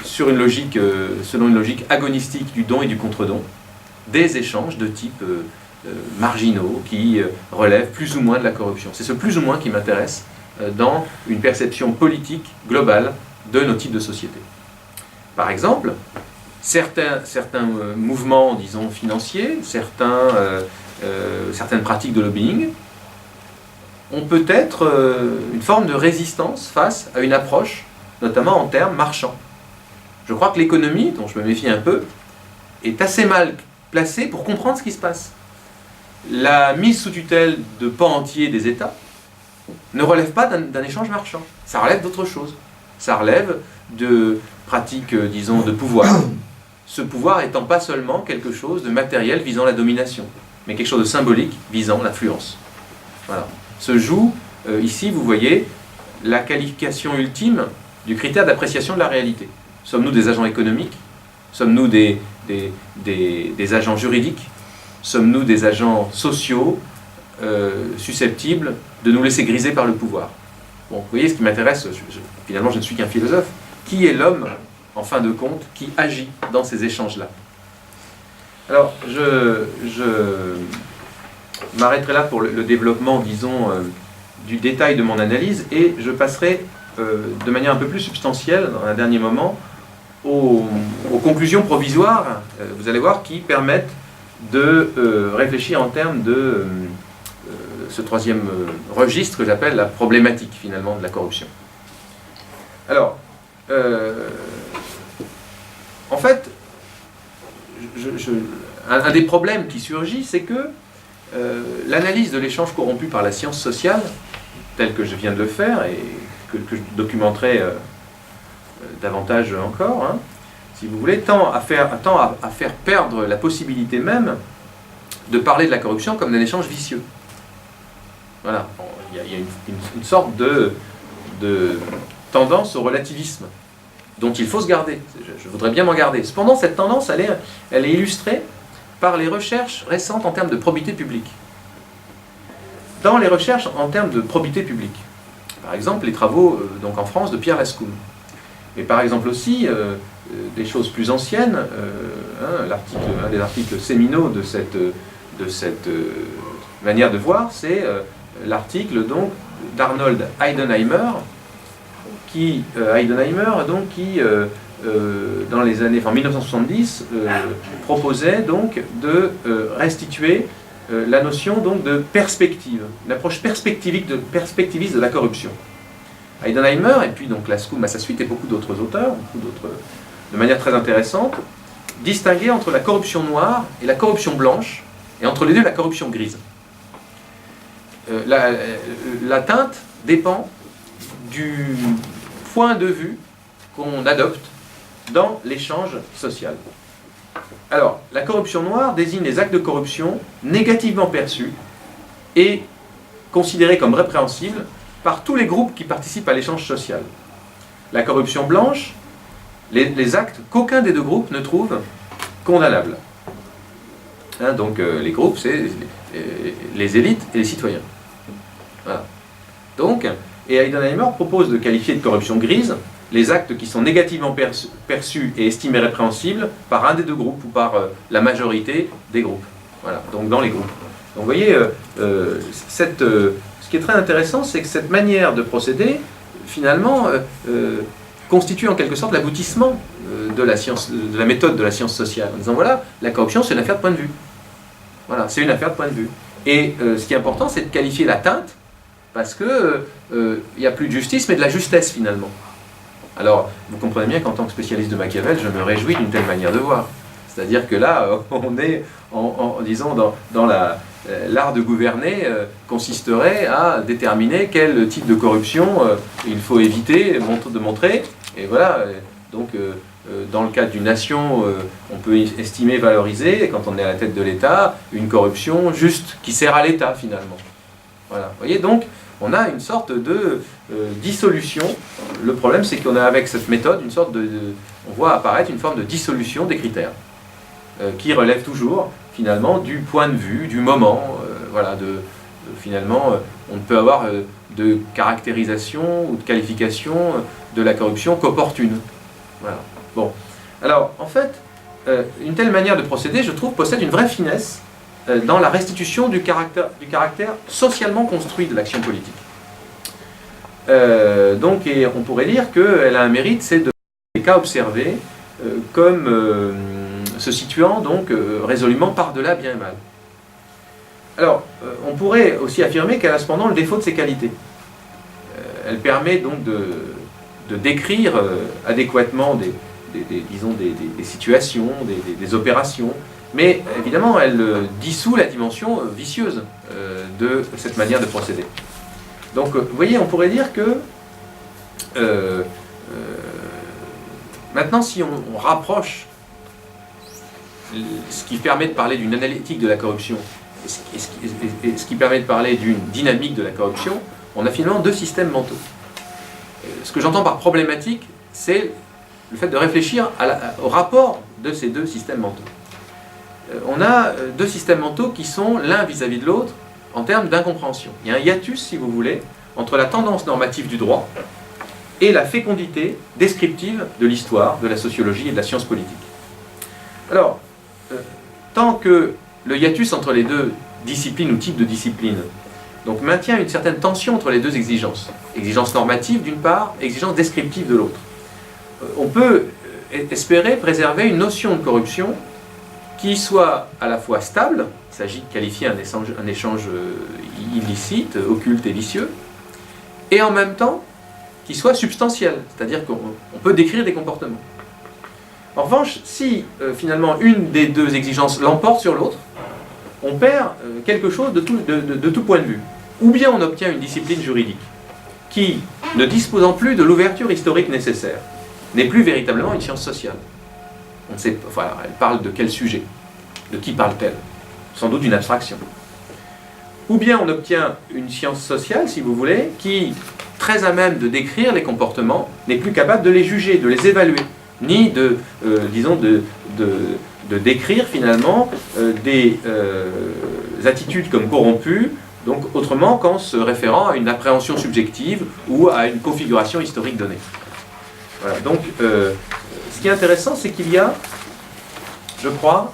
selon une logique agonistique du don et du contre-don, des échanges de type marginaux qui relèvent plus ou moins de la corruption. C'est ce plus ou moins qui m'intéresse dans une perception politique globale de nos types de sociétés. Par exemple, certains mouvements, disons, financiers, certaines pratiques de lobbying ont peut-être une forme de résistance face à une approche, notamment en termes marchands. Je crois que l'économie, dont je me méfie un peu, est assez mal placée pour comprendre ce qui se passe. La mise sous tutelle de pans entiers des États ne relève pas d'un échange marchand. Ça relève d'autre chose. Ça relève de pratiques, disons, de pouvoir. Ce pouvoir étant pas seulement quelque chose de matériel visant la domination, mais quelque chose de symbolique visant l'influence. Voilà. Se joue, ici, vous voyez, la qualification ultime du critère d'appréciation de la réalité. Sommes-nous des agents économiques? Sommes-nous des agents juridiques? Sommes-nous des agents sociaux susceptibles de nous laisser griser par le pouvoir? Bon, vous voyez, ce qui m'intéresse, finalement je ne suis qu'un philosophe, qui est l'homme, en fin de compte, qui agit dans ces échanges-là? Alors, je m'arrêterai là pour le développement, disons, du détail de mon analyse, et je passerai de manière un peu plus substantielle, dans un dernier moment, aux conclusions provisoires, vous allez voir, qui permettent de réfléchir en termes de ce troisième registre que j'appelle la problématique, finalement, de la corruption. Alors, en fait, un des problèmes qui surgit, c'est que l'analyse de l'échange corrompu par la science sociale, telle que je viens de le faire et que je documenterai davantage encore, hein, si vous voulez, tend à faire perdre la possibilité même de parler de la corruption comme d'un échange vicieux. Voilà, il y a une sorte de tendance au relativisme dont il faut se garder. Je voudrais bien m'en garder. Cependant, cette tendance, elle est illustrée par les recherches récentes en termes de probité publique. Dans les recherches en termes de probité publique, par exemple les travaux donc en France de Pierre Lascoum, mais par exemple aussi des choses plus anciennes, un des articles séminaux de cette manière de voir, c'est l'article donc d'Arnold Heidenheimer, qui dans les années 1970 proposait donc de restituer la notion donc de perspective, l'approche perspectiviste de la corruption. Heidenheimer, et puis donc Lascoum à sa suite, et beaucoup d'autres auteurs, de manière très intéressante, distinguaient entre la corruption noire et la corruption blanche, et entre les deux la corruption grise. La teinte dépend du point de vue qu'on adopte dans l'échange social. Alors, la corruption noire désigne les actes de corruption négativement perçus et considérés comme répréhensibles par tous les groupes qui participent à l'échange social. La corruption blanche, les actes qu'aucun des deux groupes ne trouve condamnables. Hein, donc les groupes, c'est les élites et les citoyens. Voilà. Donc, et Heidenheimer propose de qualifier de corruption grise les actes qui sont négativement perçus et estimés répréhensibles par un des deux groupes ou par la majorité des groupes. Voilà, donc dans les groupes. Donc vous voyez, ce qui est très intéressant, c'est que cette manière de procéder, finalement, constitue en quelque sorte l'aboutissement de la méthode de la science sociale. En disant, voilà, la corruption, c'est une affaire de point de vue. Voilà, c'est une affaire de point de vue. Et ce qui est important, c'est de qualifier la teinte, parce que il n'y a plus de justice, mais de la justesse, finalement. Alors, vous comprenez bien qu'en tant que spécialiste de Machiavel, je me réjouis d'une telle manière de voir. C'est-à-dire que là, on est, disons, dans l'art de gouverner consisterait à déterminer quel type de corruption il faut éviter de montrer. Et voilà, donc dans le cadre d'une nation, on peut estimer, valoriser, quand on est à la tête de l'État, une corruption juste, qui sert à l'État, finalement. Voilà, vous voyez, donc, on a une sorte de dissolution. Le problème, c'est qu'on a avec cette méthode on voit apparaître une forme de dissolution des critères, qui relève toujours, finalement, du point de vue, du moment. Voilà, finalement, on ne peut avoir de caractérisation ou de qualification de la corruption qu'opportune. Voilà. Bon. Alors, en fait, une telle manière de procéder, je trouve, possède une vraie finesse dans la restitution du caractère socialement construit de l'action politique. Donc, et on pourrait dire qu'elle a un mérite, c'est de les cas observés comme se situant donc résolument par-delà bien et mal. Alors, on pourrait aussi affirmer qu'elle a cependant le défaut de ses qualités. Elle permet donc de décrire adéquatement des situations, des opérations, mais évidemment, elle dissout la dimension vicieuse de cette manière de procéder. Donc, vous voyez, on pourrait dire que maintenant, si on rapproche ce qui permet de parler d'une analytique de la corruption et ce qui permet de parler d'une dynamique de la corruption, on a finalement deux systèmes mentaux. Ce que j'entends par problématique, c'est le fait de réfléchir au rapport de ces deux systèmes mentaux. On a deux systèmes mentaux qui sont l'un vis-à-vis de l'autre en termes d'incompréhension. Il y a un hiatus, si vous voulez, entre la tendance normative du droit et la fécondité descriptive de l'histoire, de la sociologie et de la science politique. Alors, tant que le hiatus entre les deux disciplines ou types de disciplines donc maintient une certaine tension entre les deux exigences, exigence normative d'une part, exigence descriptive de l'autre, on peut espérer préserver une notion de corruption qui soit à la fois stable, il s'agit de qualifier un échange illicite, occulte et vicieux, et en même temps qui soit substantiel, c'est-à-dire qu'on peut décrire des comportements. En revanche, si finalement une des deux exigences l'emporte sur l'autre, on perd quelque chose de tout point de vue. Ou bien on obtient une discipline juridique qui, ne disposant plus de l'ouverture historique nécessaire, n'est plus véritablement une science sociale. On sait, enfin, elle parle de quel sujet? De qui parle-t-elle? Sans doute d'une abstraction. Ou bien on obtient une science sociale, si vous voulez, qui, très à même de décrire les comportements, n'est plus capable de les juger, de les évaluer, ni de, disons, de décrire finalement des attitudes comme corrompues, donc autrement qu'en se référant à une appréhension subjective ou à une configuration historique donnée. Voilà. Donc, ce qui est intéressant, c'est qu'il y a, je crois,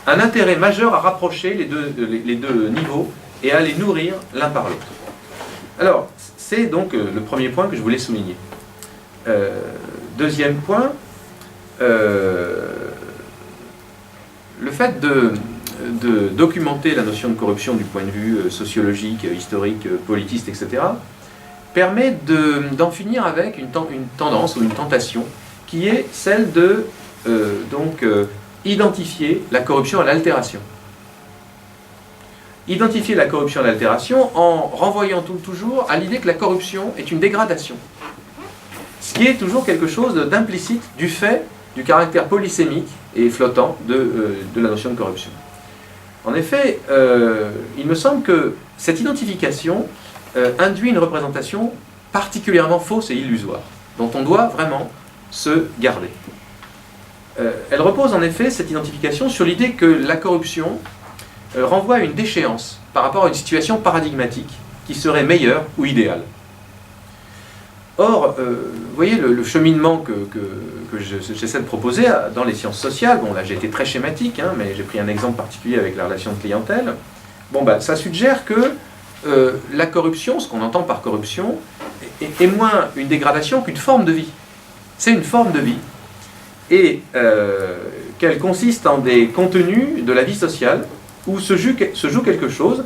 un intérêt majeur à rapprocher les deux niveaux et à les nourrir l'un par l'autre. Alors, c'est donc le premier point que je voulais souligner. Deuxième point, le fait de documenter la notion de corruption du point de vue sociologique, historique, politiste, etc., permet d'en finir avec une tendance ou une tentation qui est celle de identifier la corruption à l'altération. Identifier la corruption à l'altération en renvoyant toujours à l'idée que la corruption est une dégradation. Ce qui est toujours quelque chose d'implicite du fait du caractère polysémique et flottant de la notion de corruption. En effet, il me semble que cette identification induit une représentation particulièrement fausse et illusoire, dont on doit vraiment se garder. Elle repose en effet, cette identification, sur l'idée que la corruption renvoie à une déchéance par rapport à une situation paradigmatique qui serait meilleure ou idéale. Or, vous voyez le cheminement que j'essaie de proposer dans les sciences sociales, bon là j'ai été très schématique, hein, mais j'ai pris un exemple particulier avec la relation de clientèle, bon, bah, ça suggère que la corruption, ce qu'on entend par corruption, est moins une dégradation qu'une forme de vie. C'est une forme de vie, et qu'elle consiste en des contenus de la vie sociale où se joue quelque chose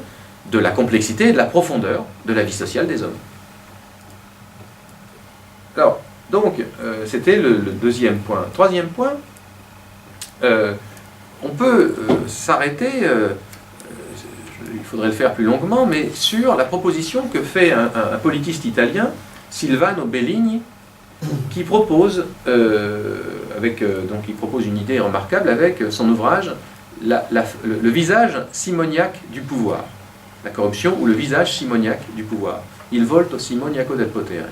de la complexité et de la profondeur de la vie sociale des hommes. Alors, donc, c'était le deuxième point. Troisième point, on peut s'arrêter, il faudrait le faire plus longuement, mais sur la proposition que fait un politiste italien, Silvano Belligni, qui propose, donc il propose une idée remarquable avec son ouvrage le visage simoniaque du pouvoir, la corruption ou le visage simoniaque du pouvoir, il volto simoniaco del potere.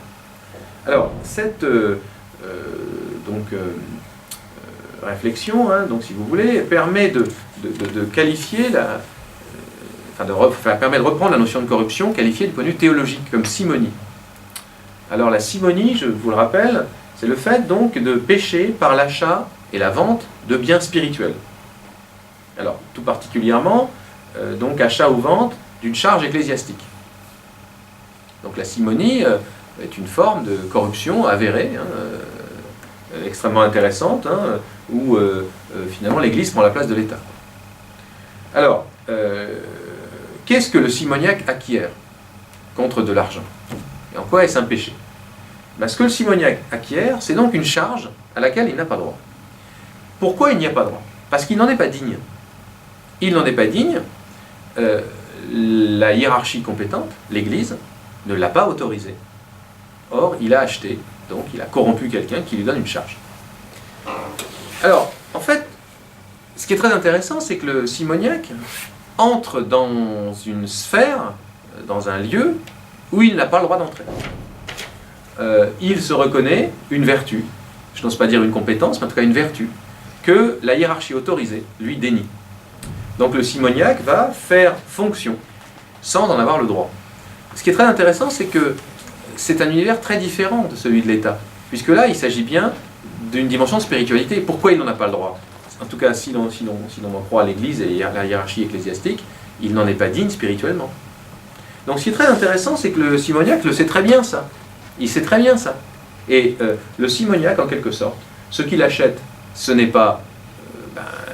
Alors, cette réflexion, hein, donc, si vous voulez, permet de qualifier permet de reprendre la notion de corruption qualifiée du point de vue théologique comme simonie. Alors la simonie, je vous le rappelle, c'est le fait donc de pécher par l'achat et la vente de biens spirituels. Alors tout particulièrement, donc achat ou vente d'une charge ecclésiastique. Donc la simonie est une forme de corruption avérée, hein, extrêmement intéressante, hein, où finalement l'Église prend la place de l'État. Alors, qu'est-ce que le simoniaque acquiert contre de l'argent? Et en quoi est-ce un péché? Ce que le simoniaque acquiert, c'est donc une charge à laquelle il n'a pas droit. Pourquoi il n'y a pas droit? Parce qu'il n'en est pas digne. Il n'en est pas digne, la hiérarchie compétente, l'Église, ne l'a pas autorisé. Or, il a acheté, donc il a corrompu quelqu'un qui lui donne une charge. Alors, en fait, ce qui est très intéressant, c'est que le simoniaque entre dans une sphère, dans un lieu, où il n'a pas le droit d'entrer. Il se reconnaît une vertu, je n'ose pas dire une compétence, mais en tout cas une vertu, que la hiérarchie autorisée lui dénie. Donc le simoniaque va faire fonction, sans en avoir le droit. Ce qui est très intéressant, c'est que c'est un univers très différent de celui de l'État, puisque là, il s'agit bien d'une dimension de spiritualité. Pourquoi il n'en a pas le droit? En tout cas, si l'on en croit à l'Église et la hiérarchie ecclésiastique, il n'en est pas digne spirituellement. Donc ce qui est très intéressant, c'est que le simoniaque le sait très bien ça. Il sait très bien ça. Et le simoniaque, en quelque sorte, ce qu'il achète, ce n'est pas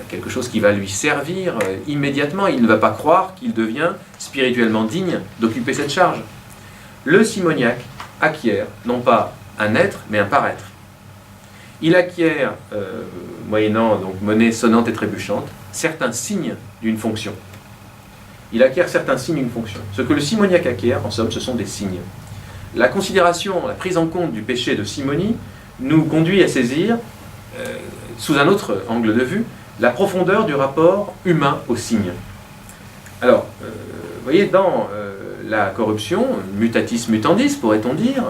quelque chose qui va lui servir immédiatement. Il ne va pas croire qu'il devient spirituellement digne d'occuper cette charge. Le simoniaque acquiert non pas un être, mais un paraître. Il acquiert, moyennant donc monnaie sonnante et trébuchante, certains signes d'une fonction. Il acquiert certains signes d'une fonction. Ce que le simoniaque acquiert, en somme, ce sont des signes. la considération, la prise en compte du péché de simonie nous conduit à saisir, sous un autre angle de vue, la profondeur du rapport humain au signe. Alors, vous voyez, dans la corruption, mutatis mutandis, pourrait-on dire,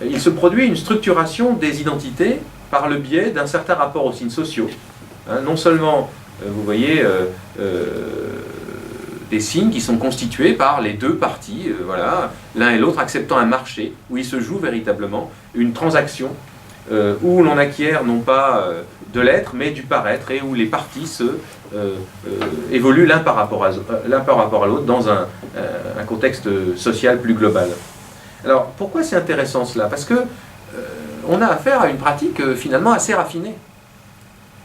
il se produit une structuration des identités par le biais d'un certain rapport aux signes sociaux. Hein, non seulement, vous voyez, des signes qui sont constitués par les deux parties, voilà, l'un et l'autre acceptant un marché où il se joue véritablement une transaction où l'on acquiert non pas de l'être mais du paraître et où les parties évoluent l'un par rapport à l'autre dans un contexte social plus global. Alors pourquoi c'est intéressant cela? Parce que on a affaire à une pratique finalement assez raffinée.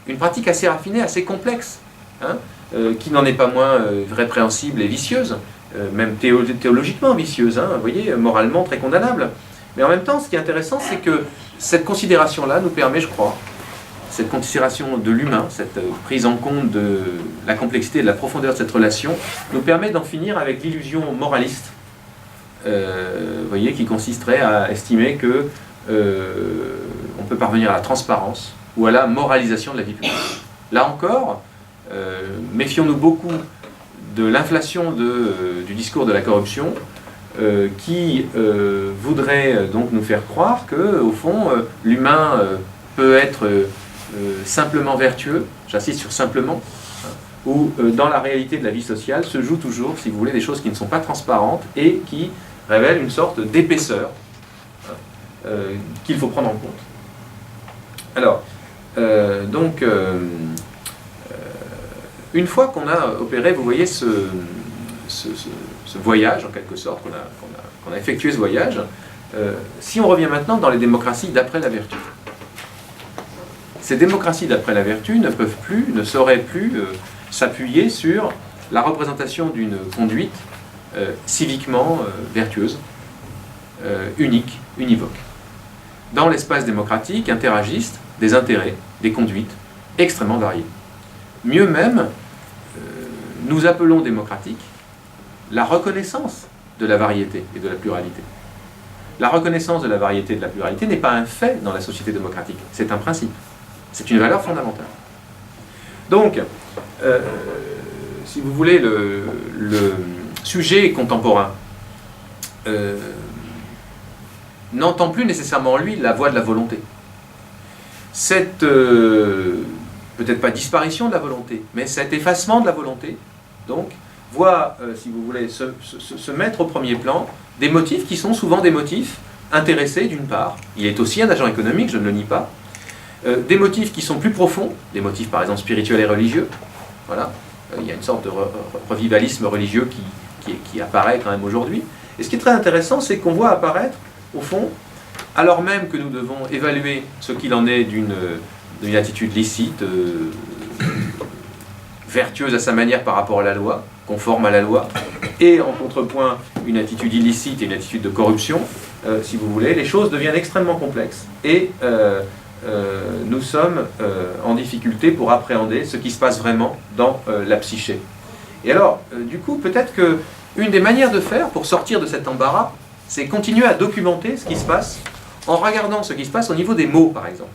Une pratique assez raffinée, assez complexe, hein, qui n'en est pas moins répréhensible et vicieuse, même théologiquement vicieuse, hein, vous voyez, moralement très condamnable. Mais en même temps, ce qui est intéressant, c'est que cette considération-là nous permet, je crois, cette considération de l'humain, cette prise en compte de la complexité et de la profondeur de cette relation, nous permet d'en finir avec l'illusion moraliste, vous voyez, qui consisterait à estimer que on peut parvenir à la transparence ou à la moralisation de la vie publique. Là encore, méfions-nous beaucoup de l'inflation du discours de la corruption qui voudrait donc nous faire croire que, au fond, l'humain peut être simplement vertueux, j'insiste sur simplement, où dans la réalité de la vie sociale se jouent toujours, si vous voulez, des choses qui ne sont pas transparentes et qui révèlent une sorte d'épaisseur qu'il faut prendre en compte. Alors, une fois qu'on a opéré, vous voyez, ce voyage, en quelque sorte, qu'on a effectué ce voyage, si on revient maintenant dans les démocraties d'après la vertu. Ces démocraties d'après la vertu ne sauraient plus s'appuyer sur la représentation d'une conduite civiquement vertueuse, unique, univoque. Dans l'espace démocratique interagissent des intérêts, des conduites extrêmement variées. Mieux même, nous appelons démocratique la reconnaissance de la variété et de la pluralité. La reconnaissance de la variété et de la pluralité n'est pas un fait dans la société démocratique, c'est un principe, c'est une valeur fondamentale. Donc, si vous voulez, le sujet contemporain n'entend plus nécessairement, lui, la voix de la volonté. Cette, peut-être pas disparition de la volonté, mais cet effacement de la volonté, donc, voit, si vous voulez, se mettre au premier plan des motifs qui sont souvent des motifs intéressés, d'une part. Il est aussi un agent économique, je ne le nie pas. Des motifs qui sont plus profonds, des motifs par exemple spirituels et religieux. Voilà. Il y a une sorte de revivalisme religieux qui apparaît quand même aujourd'hui. Et ce qui est très intéressant, c'est qu'on voit apparaître, au fond, alors même que nous devons évaluer ce qu'il en est d'une attitude licite, vertueuse à sa manière par rapport à la loi, conforme à la loi, et en contrepoint une attitude illicite et une attitude de corruption, si vous voulez, les choses deviennent extrêmement complexes et nous sommes en difficulté pour appréhender ce qui se passe vraiment dans la psyché. Et alors, du coup, peut-être qu'une des manières de faire pour sortir de cet embarras, c'est continuer à documenter ce qui se passe en regardant ce qui se passe au niveau des mots, par exemple.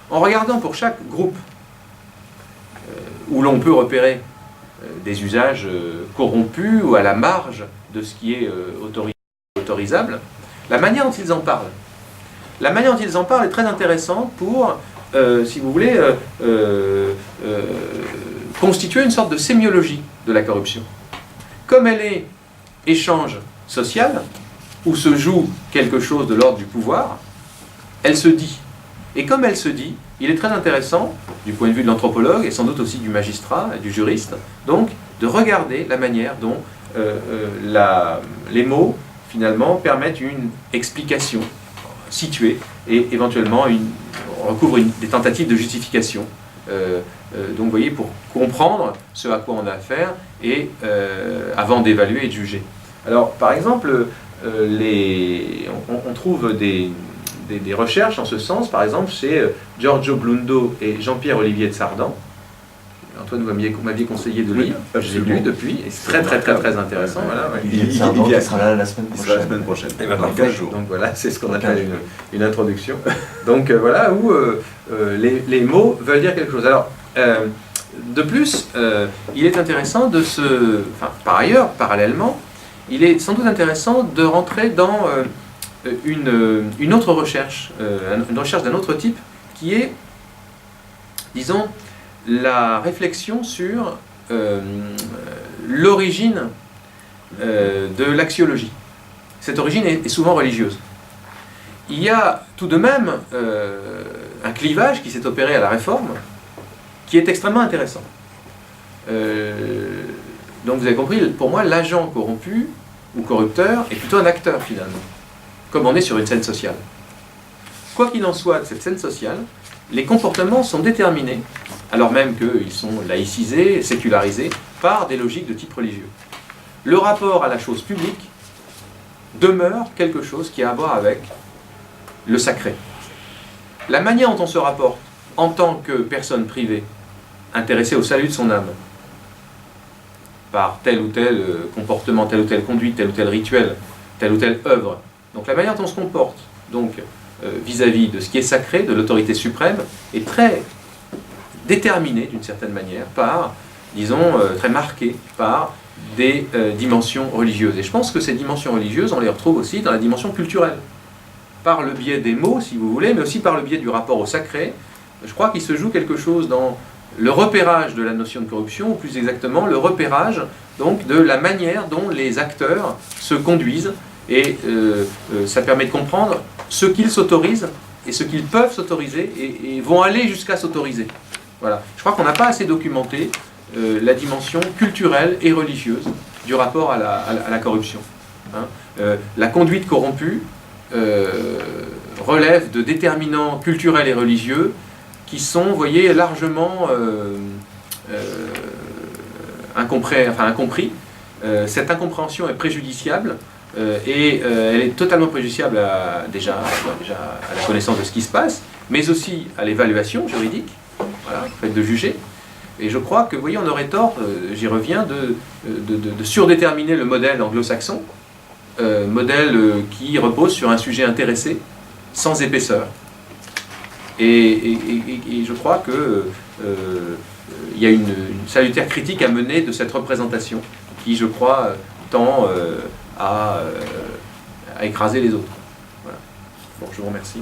En regardant pour chaque groupe où l'on peut repérer des usages corrompus ou à la marge de ce qui est autorisable, la manière dont ils en parlent. La manière dont ils en parlent est très intéressante pour, si vous voulez, constituer une sorte de sémiologie de la corruption. Comme elle est échange social, où se joue quelque chose de l'ordre du pouvoir, elle se dit. Et comme elle se dit, il est très intéressant, du point de vue de l'anthropologue et sans doute aussi du magistrat, du juriste, donc de regarder la manière dont les mots, finalement, permettent une explication située et éventuellement recouvrent des tentatives de justification. Donc vous voyez, pour comprendre ce à quoi on a affaire et avant d'évaluer et de juger. Alors, par exemple, on trouve des recherches en ce sens, par exemple chez Giorgio Blundo et Jean-Pierre Olivier de Sardan, Antoine, vous m'aviez conseillé de lire. Oui, Je l'ai lu depuis, et c'est très intéressant. Voilà, ouais. Il sera là la semaine prochaine. La semaine prochaine. Et ben, Dans parfait. 15 jours. Donc voilà, c'est ce qu'on appelle une introduction. Donc voilà, où les mots veulent dire quelque chose. Alors, de plus, il est intéressant de par ailleurs, parallèlement, il est sans doute intéressant de rentrer dans une autre recherche, une recherche d'un autre type, qui est, disons, la réflexion sur l'origine de l'axiologie. Cette origine est souvent religieuse. Il y a tout de même un clivage qui s'est opéré à la Réforme, qui est extrêmement intéressant. Donc vous avez compris, pour moi, l'agent corrompu ou corrupteur est plutôt un acteur finalement, comme on est sur une scène sociale. Quoi qu'il en soit de cette scène sociale, les comportements sont déterminés, alors même qu'ils sont laïcisés, sécularisés, par des logiques de type religieux. Le rapport à la chose publique demeure quelque chose qui a à voir avec le sacré. La manière dont on se rapporte en tant que personne privée, intéressée au salut de son âme, par tel ou tel comportement, telle ou telle conduite, tel ou tel rituel, telle ou telle œuvre. Donc la manière dont on se comporte, donc vis-à-vis de ce qui est sacré, de l'autorité suprême, est très déterminée d'une certaine manière par, disons, très marquée par des dimensions religieuses. Et je pense que ces dimensions religieuses, on les retrouve aussi dans la dimension culturelle, par le biais des mots, si vous voulez, mais aussi par le biais du rapport au sacré. Je crois qu'il se joue quelque chose dans le repérage de la notion de corruption, ou plus exactement le repérage donc, de la manière dont les acteurs se conduisent, et ça permet de comprendre ce qu'ils s'autorisent et ce qu'ils peuvent s'autoriser et vont aller jusqu'à s'autoriser. Voilà. Je crois qu'on n'a pas assez documenté la dimension culturelle et religieuse du rapport à la corruption. Hein. La conduite corrompue relève de déterminants culturels et religieux qui sont, vous voyez, largement incompris. Cette incompréhension est préjudiciable et elle est totalement préjudiciable déjà à la connaissance de ce qui se passe, mais aussi à l'évaluation juridique, voilà, le fait de juger. Et je crois que, vous voyez, on aurait tort, j'y reviens, de surdéterminer le modèle anglo-saxon, modèle qui repose sur un sujet intéressé, sans épaisseur. Et je crois qu'il y a une salutaire critique à mener de cette représentation qui, je crois, tend à écraser les autres. Voilà. Bon, je vous remercie.